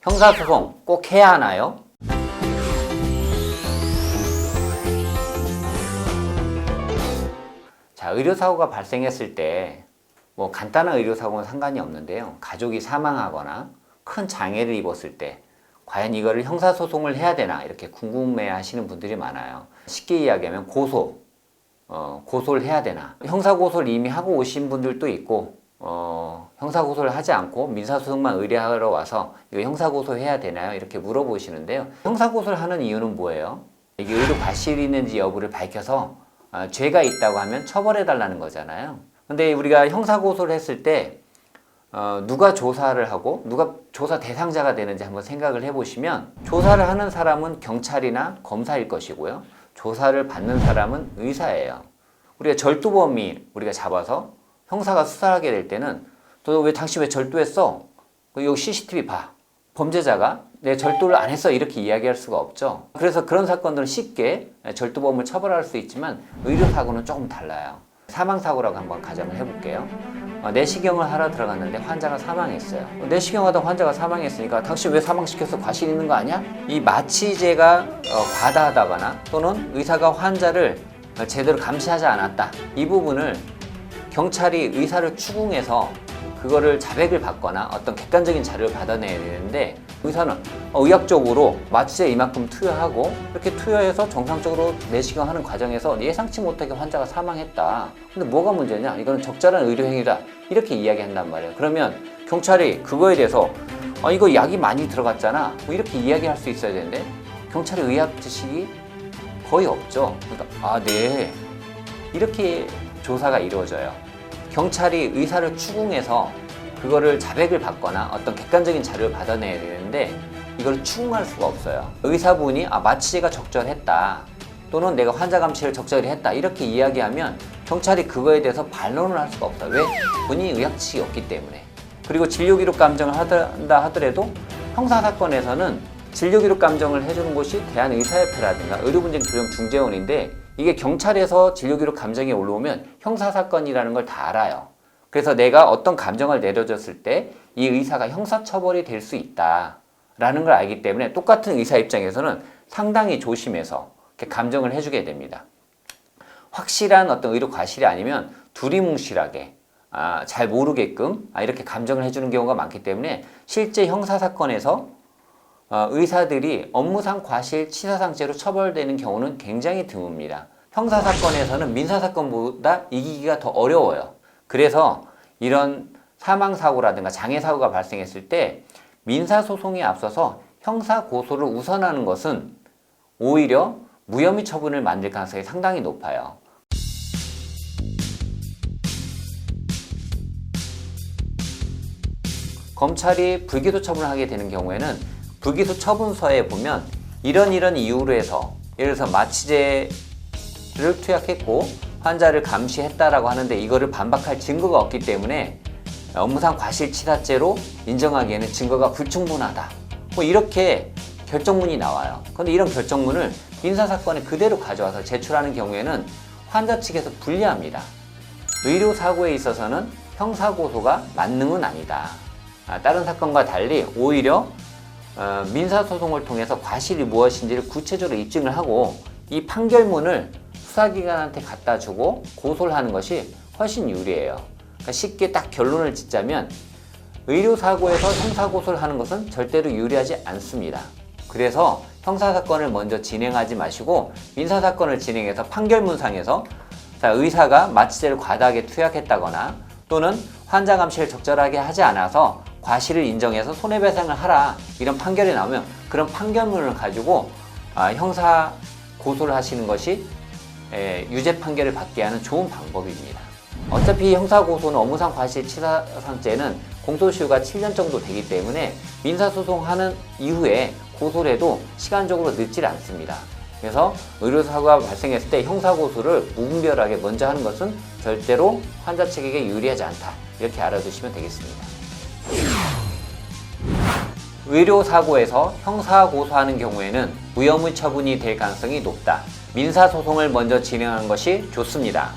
형사소송 꼭 해야 하나요? 자, 의료사고가 발생했을 때 뭐 간단한 의료사고는 상관이 없는데요. 가족이 사망하거나 큰 장애를 입었을 때 과연 이거를 형사소송을 해야 되나 이렇게 궁금해 하시는 분들이 많아요. 쉽게 이야기하면 고소를 해야 되나. 형사고소를 이미 하고 오신 분들도 있고 형사고소를 하지 않고 민사소송만 의뢰하러 와서 이거 형사고소 해야 되나요? 이렇게 물어보시는데요. 형사고소를 하는 이유는 뭐예요? 이게 의료 과실이 있는지 여부를 밝혀서 죄가 있다고 하면 처벌해 달라는 거잖아요. 근데 우리가 형사고소를 했을 때 누가 조사를 하고 누가 조사 대상자가 되는지 한번 생각을 해보시면 조사를 하는 사람은 경찰이나 검사일 것이고요. 조사를 받는 사람은 의사예요. 우리가 절도범이 우리가 잡아서 형사가 수사하게 될 때는 너 왜 당신 왜 절도했어? 여기 CCTV 봐. 범죄자가 내 절도를 안 했어 이렇게 이야기할 수가 없죠. 그래서 그런 사건들은 쉽게 절도범을 처벌할 수 있지만 의료사고는 조금 달라요. 사망사고라고 한번 가정을 해볼게요. 내시경을 하러 들어갔는데 환자가 사망했어요. 내시경하다 환자가 사망했으니까 당신 왜 사망시켰어? 과실 있는 거 아니야? 이 마취제가 과다하다거나 또는 의사가 환자를 제대로 감시하지 않았다. 이 부분을 경찰이 의사를 추궁해서 그거를 자백을 받거나 어떤 객관적인 자료를 받아내야 되는데 의사는 의학적으로 마취제 이만큼 투여하고 이렇게 투여해서 정상적으로 내시경 하는 과정에서 예상치 못하게 환자가 사망했다. 근데 뭐가 문제냐? 이거는 적절한 의료행위다. 이렇게 이야기한단 말이에요. 그러면 경찰이 그거에 대해서 이거 약이 많이 들어갔잖아. 뭐 이렇게 이야기할 수 있어야 되는데 경찰의 의학 지식이 거의 없죠. 그러니까 네. 이렇게 조사가 이루어져요. 경찰이 의사를 추궁해서 그거를 자백을 받거나 어떤 객관적인 자료를 받아내야 되는데 이걸 추궁할 수가 없어요. 의사분이 마취제가 적절했다 또는 내가 환자 감시를 적절히 했다 이렇게 이야기하면 경찰이 그거에 대해서 반론을 할 수가 없어요. 왜? 본인이 의학 지식이 없기 때문에. 그리고 진료기록 감정을 한다 하더라도 형사사건에서는 진료기록 감정을 해주는 곳이 대한의사협회라든가 의료분쟁조정중재원인데 이게 경찰에서 진료기록 감정이 올라오면 형사사건이라는 걸 다 알아요. 그래서 내가 어떤 감정을 내려줬을 때 이 의사가 형사처벌이 될 수 있다라는 걸 알기 때문에 똑같은 의사 입장에서는 상당히 조심해서 이렇게 감정을 해주게 됩니다. 확실한 어떤 의료 과실이 아니면 두리뭉실하게 잘 모르게끔 이렇게 감정을 해주는 경우가 많기 때문에 실제 형사사건에서 의사들이 업무상 과실 치사상죄로 처벌되는 경우는 굉장히 드뭅니다. 형사사건에서는 민사사건보다 이기기가 더 어려워요. 그래서 이런 사망사고라든가 장애사고가 발생했을 때 민사소송에 앞서서 형사고소를 우선하는 것은 오히려 무혐의 처분을 만들 가능성이 상당히 높아요. 검찰이 불기소 처분을 하게 되는 경우에는 불기소 처분서에 보면 이런 이유로 해서 예를 들어서 마취제를 투약했고 환자를 감시했다라고 하는데 이거를 반박할 증거가 없기 때문에 업무상 과실치사죄로 인정하기에는 증거가 불충분하다. 뭐 이렇게 결정문이 나와요. 그런데 이런 결정문을 민사사건에 그대로 가져와서 제출하는 경우에는 환자 측에서 불리합니다. 의료사고에 있어서는 형사고소가 만능은 아니다. 다른 사건과 달리 오히려 민사소송을 통해서 과실이 무엇인지를 구체적으로 입증을 하고 이 판결문을 수사기관한테 갖다 주고 고소를 하는 것이 훨씬 유리해요. 그러니까 쉽게 딱 결론을 짓자면 의료사고에서 형사고소를 하는 것은 절대로 유리하지 않습니다. 그래서 형사사건을 먼저 진행하지 마시고 민사사건을 진행해서 판결문상에서 의사가 마취제를 과다하게 투약했다거나 또는 환자 감시를 적절하게 하지 않아서 과실을 인정해서 손해배상을 하라 이런 판결이 나오면 그런 판결문을 가지고 형사 고소를 하시는 것이 유죄 판결을 받게 하는 좋은 방법입니다. 어차피 형사고소는 업무상 과실치사상죄는 공소시효가 7년 정도 되기 때문에 민사소송하는 이후에 고소를 해도 시간적으로 늦질 않습니다. 그래서 의료사고가 발생했을 때 형사고소를 무분별하게 먼저 하는 것은 절대로 환자 측에게 유리하지 않다. 이렇게 알아두시면 되겠습니다. 의료사고에서 형사고소하는 경우에는 무혐의 처분이 될 가능성이 높다. 민사소송을 먼저 진행하는 것이 좋습니다.